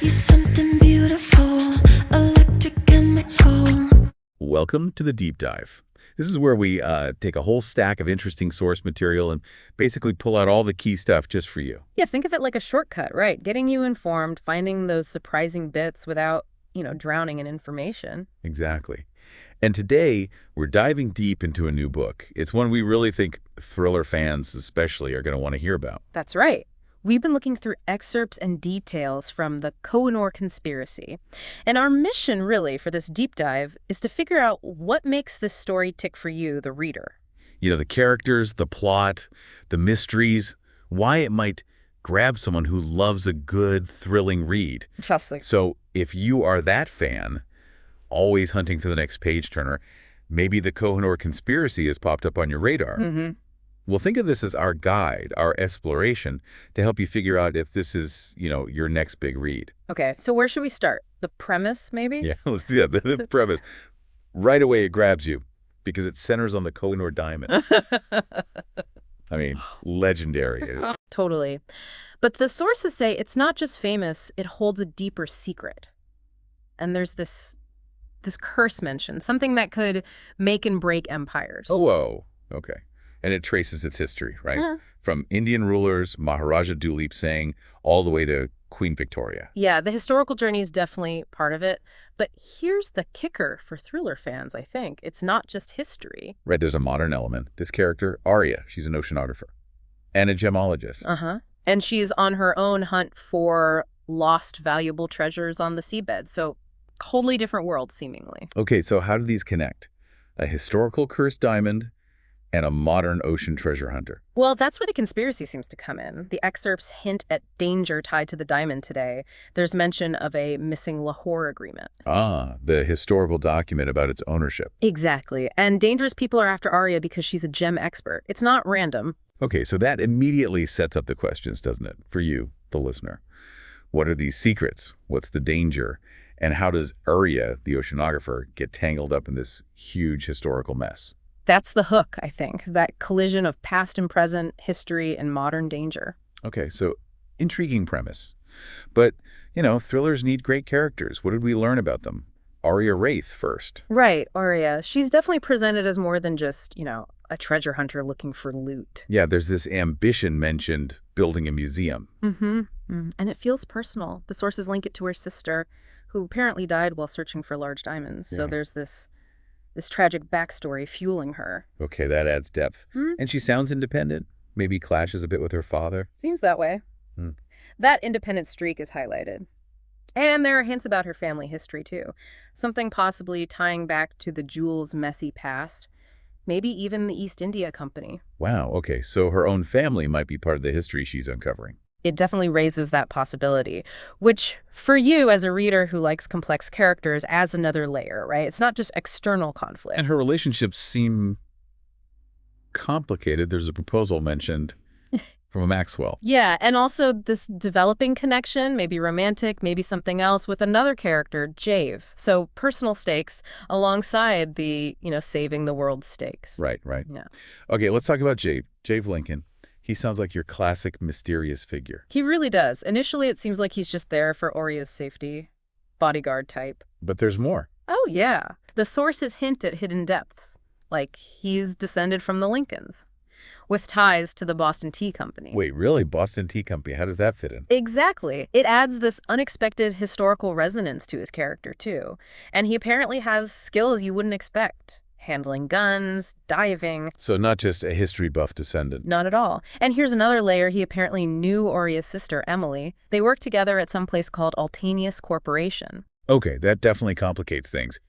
You're something beautiful, electrochemical. Welcome to the Deep Dive. This is where we take a whole stack of interesting source material and basically pull out all the key stuff just for you. Yeah, think of it like a shortcut, right? Getting you informed, finding those surprising bits without, drowning in information. Exactly. And today, we're diving deep into a new book. It's one we really think thriller fans especially are going to want to hear about. That's right. We've been looking through excerpts and details from the Kohinoor Conspiracy. And our mission, really, for this deep dive is to figure out what makes this story tick for you, the reader. You know, the characters, the plot, the mysteries, why it might grab someone who loves a good, thrilling read. Cussler. So if you are that fan, always hunting for the next page-turner, maybe the Kohinoor Conspiracy has popped up on your radar. Mm-hmm. Well, think of this as our guide, our exploration, to help you figure out if this is, your next big read. Okay, so where should we start? The premise, maybe? Yeah, let's do that. The premise. Right away, it grabs you because it centers on the Kohinoor diamond. I mean, legendary. Totally. But the sources say it's not just famous, it holds a deeper secret. And there's this curse mentioned, something that could make and break empires. Oh, whoa. Okay. And it traces its history, right? From Indian rulers, Maharaja Duleep Singh, all the way to Queen Victoria. Yeah, the historical journey is definitely part of it. But here's the kicker for thriller fans, I think. It's not just history. Right, there's a modern element. This character, Arya, she's an oceanographer and a gemologist. Uh-huh. And she's on her own hunt for lost valuable treasures on the seabed. So totally different world, seemingly. Okay, so how do these connect? A historical cursed diamond and a modern ocean treasure hunter. Well, that's where the conspiracy seems to come in. The excerpts hint at danger tied to the diamond today. There's mention of a missing Lahore agreement. Ah, the historical document about its ownership. Exactly. And dangerous people are after Arya because she's a gem expert. It's not random. Okay, so that immediately sets up the questions, doesn't it, for you, the listener? What are these secrets? What's the danger? And how does Arya, the oceanographer, get tangled up in this huge historical mess? That's the hook, I think, that collision of past and present, history, and modern danger. Okay, so intriguing premise. But, thrillers need great characters. What did we learn about them? Arya Wraith first. Right, Arya. She's definitely presented as more than just, a treasure hunter looking for loot. Yeah, there's this ambition mentioned, building a museum. Mm-hmm. And it feels personal. The sources link it to her sister, who apparently died while searching for large diamonds. Yeah. So there's this tragic backstory fueling her. Okay, that adds depth. And she sounds independent, maybe clashes a bit with her father. Seems that way. That independent streak is highlighted. And there are hints about her family history, too. Something possibly tying back to the jewels' messy past. Maybe even the East India Company. Wow, okay, so her own family might be part of the history she's uncovering. It definitely raises that possibility, which for you as a reader who likes complex characters adds another layer, right? It's not just external conflict. And her relationships seem complicated. There's a proposal mentioned from Maxwell. Yeah, and also this developing connection, maybe romantic, maybe something else, with another character, Jave. So personal stakes alongside the, saving the world stakes. Right. Yeah. Okay, let's talk about Jave. Jave Lincoln. He sounds like your classic mysterious figure. He really does. Initially, it seems like he's just there for Arya's safety, bodyguard type. But there's more. Oh, yeah. The sources hint at hidden depths, like he's descended from the Lincolns, with ties to the Boston Tea Company. Wait, really? Boston Tea Company? How does that fit in? Exactly. It adds this unexpected historical resonance to his character, too. And he apparently has skills you wouldn't expect. Handling guns, diving. So not just a history buff descendant. Not at all. And here's another layer. He apparently knew Arya's sister, Emily. They worked together at some place called Altanius Corporation. Okay, that definitely complicates things.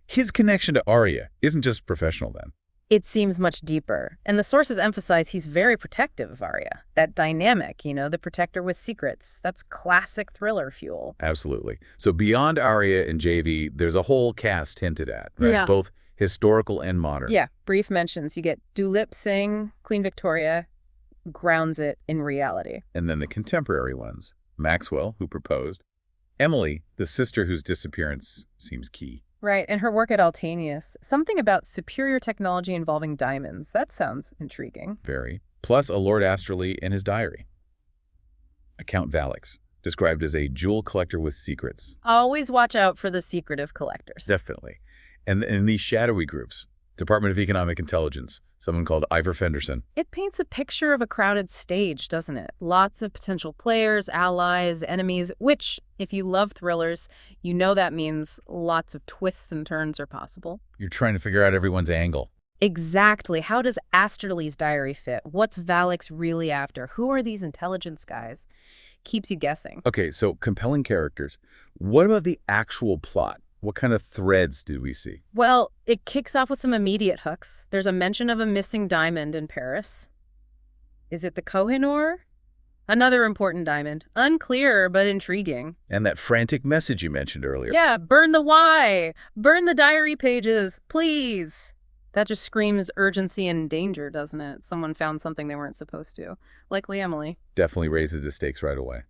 His connection to Arya isn't just professional then. It seems much deeper. And the sources emphasize he's very protective of Arya. That dynamic, the protector with secrets. That's classic thriller fuel. Absolutely. So beyond Arya and JV, there's a whole cast hinted at, right? Yeah. Both historical and modern. Yeah, brief mentions. You get Duleep Singh, Queen Victoria, grounds it in reality. And then the contemporary ones. Maxwell, who proposed. Emily, the sister whose disappearance seems key. Right, and her work at Altanius. Something about superior technology involving diamonds. That sounds intriguing. Very. Plus a Lord Asterley and his diary. Count Valix. described as a jewel collector with secrets. Always watch out for the secretive collectors. Definitely. And in these shadowy groups, Department of Economic Intelligence, someone called Ivor Fenderson. It paints a picture of a crowded stage, doesn't it? Lots of potential players, allies, enemies, which, if you love thrillers, you know that means lots of twists and turns are possible. You're trying to figure out everyone's angle. Exactly. How does Asterly's diary fit? What's Valak's really after? Who are these intelligence guys? Keeps you guessing. Okay, so compelling characters. What about the actual plot? What kind of threads did we see? Well, it kicks off with some immediate hooks. There's a mention of a missing diamond in Paris. Is it the Kohinoor? Another important diamond. Unclear, but intriguing. And that frantic message you mentioned earlier. Yeah, burn the why. Burn the diary pages, please. That just screams urgency and danger, doesn't it? Someone found something they weren't supposed to. Likely Emily. Definitely raises the stakes right away.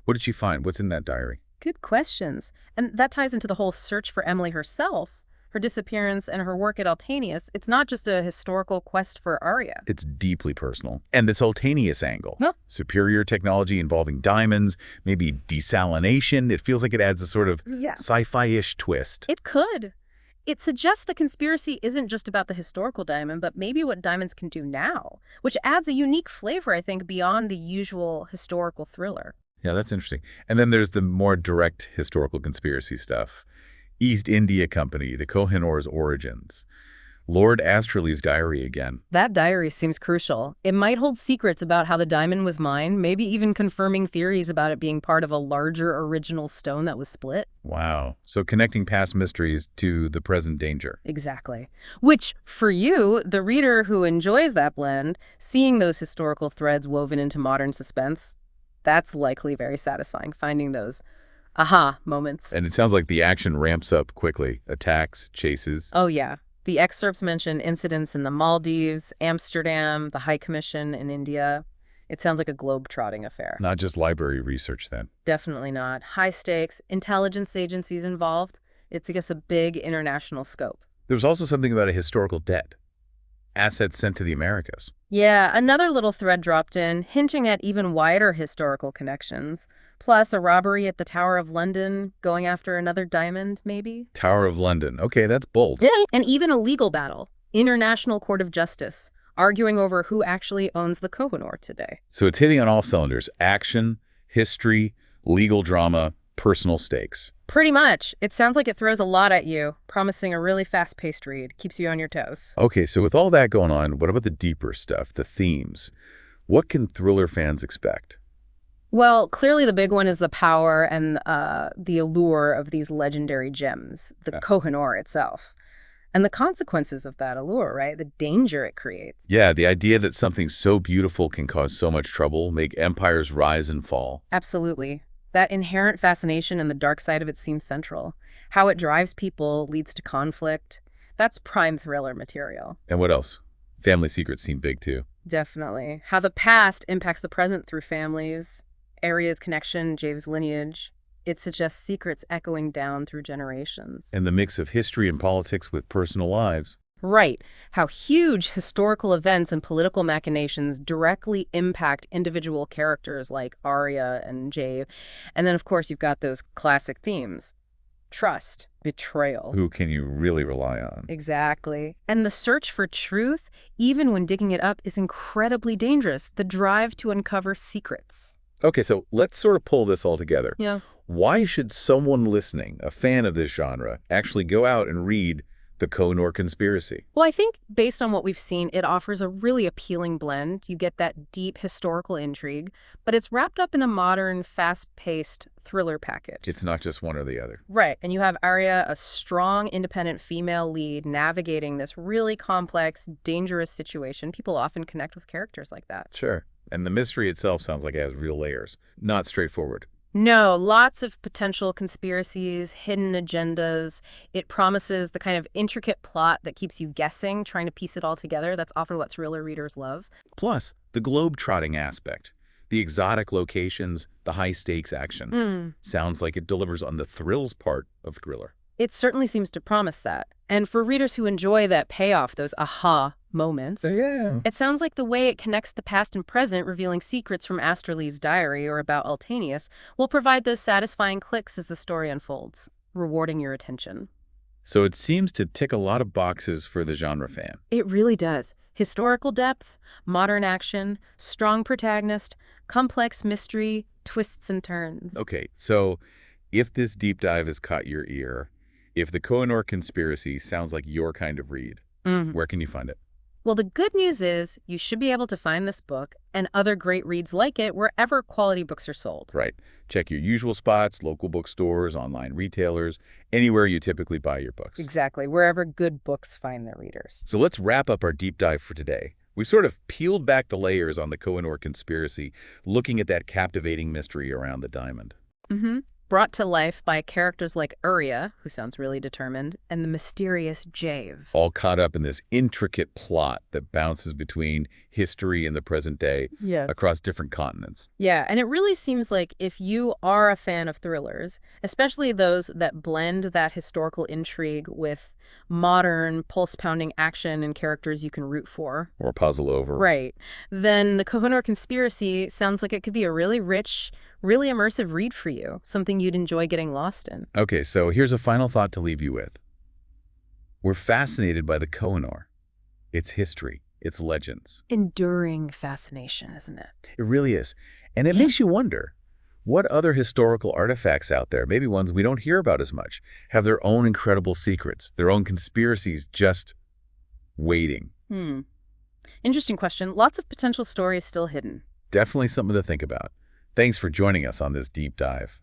What did she find? What's in that diary? Good questions. And that ties into the whole search for Emily herself, her disappearance, and her work at Altanius. It's not just a historical quest for Arya. It's deeply personal. And this Altanius angle. Huh? Superior technology involving diamonds, maybe desalination. It feels like it adds a sort of sci-fi-ish twist. It could. It suggests the conspiracy isn't just about the historical diamond, but maybe what diamonds can do now, which adds a unique flavor, I think, beyond the usual historical thriller. Yeah, that's interesting. And then there's the more direct historical conspiracy stuff. East India Company, the Kohinoor's origins. Lord Asterly's diary again. That diary seems crucial. It might hold secrets about how the diamond was mined, maybe even confirming theories about it being part of a larger original stone that was split. Wow. So connecting past mysteries to the present danger. Exactly. Which, for you, the reader who enjoys that blend, seeing those historical threads woven into modern suspense, that's likely very satisfying, finding those aha moments. And it sounds like the action ramps up quickly. Attacks, chases. Oh, yeah. The excerpts mention incidents in the Maldives, Amsterdam, the High Commission in India. It sounds like a globe-trotting affair. Not just library research, then. Definitely not. High stakes, intelligence agencies involved. It's, I guess, a big international scope. There was also something about a historical debt. Assets sent to the Americas. Yeah, another little thread dropped in, hinting at even wider historical connections. Plus, a robbery at the Tower of London, going after another diamond, maybe? Tower of London. Okay, that's bold. And even a legal battle. International Court of Justice, arguing over who actually owns the Kohinoor today. So it's hitting on all cylinders. Action, history, legal drama, personal stakes. Pretty much. It sounds like it throws a lot at you, promising a really fast-paced read, keeps you on your toes. Okay, so with all that going on, what about the deeper stuff, the themes? What can thriller fans expect? Well, clearly the big one is the power and the allure of these legendary gems, the Kohinoor itself. And the consequences of that allure, right? The danger it creates. Yeah, the idea that something so beautiful can cause so much trouble, make empires rise and fall. Absolutely. That inherent fascination and the dark side of it seems central. How it drives people leads to conflict. That's prime thriller material. And what else? Family secrets seem big, too. Definitely. How the past impacts the present through families, Arya's connection, Jave's lineage. It suggests secrets echoing down through generations. And the mix of history and politics with personal lives. Right. How huge historical events and political machinations directly impact individual characters like Arya and Jave. And then, of course, you've got those classic themes. Trust, betrayal. Who can you really rely on? Exactly. And the search for truth, even when digging it up, is incredibly dangerous. The drive to uncover secrets. Okay, so let's sort of pull this all together. Yeah. Why should someone listening, a fan of this genre, actually go out and read The Kohinoor Conspiracy? Well, I think based on what we've seen, it offers a really appealing blend. You get that deep historical intrigue, but it's wrapped up in a modern, fast-paced thriller package. It's not just one or the other. Right, and you have Arya, a strong, independent female lead, navigating this really complex, dangerous situation. People often connect with characters like that. Sure. And the mystery itself sounds like it has real layers. Not straightforward. No, lots of potential conspiracies, hidden agendas. It promises the kind of intricate plot that keeps you guessing, trying to piece it all together. That's often what thriller readers love. Plus, the globe-trotting aspect. The exotic locations, the high-stakes action. Sounds like it delivers on the thrills part of thriller. It certainly seems to promise that. And for readers who enjoy that payoff, those aha moments, Yeah. it sounds like the way it connects the past and present, revealing secrets from Asterly's diary or about Altanius, will provide those satisfying clicks as the story unfolds, rewarding your attention. So it seems to tick a lot of boxes for the genre fan. It really does. Historical depth, modern action, strong protagonist, complex mystery, twists and turns. Okay, so if this deep dive has caught your ear, if the Kohinoor Conspiracy sounds like your kind of read, where can you find it? Well, the good news is you should be able to find this book and other great reads like it wherever quality books are sold. Right. Check your usual spots, local bookstores, online retailers, anywhere you typically buy your books. Exactly, wherever good books find their readers. So let's wrap up our deep dive for today. We sort of peeled back the layers on the Kohinoor Conspiracy, looking at that captivating mystery around the diamond. Brought to life by characters like Uriah, who sounds really determined, and the mysterious Jave. All caught up in this intricate plot that bounces between history and the present day across different continents. Yeah, and it really seems like if you are a fan of thrillers, especially those that blend that historical intrigue with modern, pulse-pounding action and characters you can root for. Or puzzle over. Right. Then the Kohinoor Conspiracy sounds like it could be a really rich, really immersive read for you, something you'd enjoy getting lost in. Okay, so here's a final thought to leave you with. We're fascinated by the Kohinoor, its history, its legends. Enduring fascination, isn't it? It really is. And it makes you wonder, what other historical artifacts out there, maybe ones we don't hear about as much, have their own incredible secrets, their own conspiracies just waiting? Interesting question. Lots of potential stories still hidden. Definitely something to think about. Thanks for joining us on this deep dive.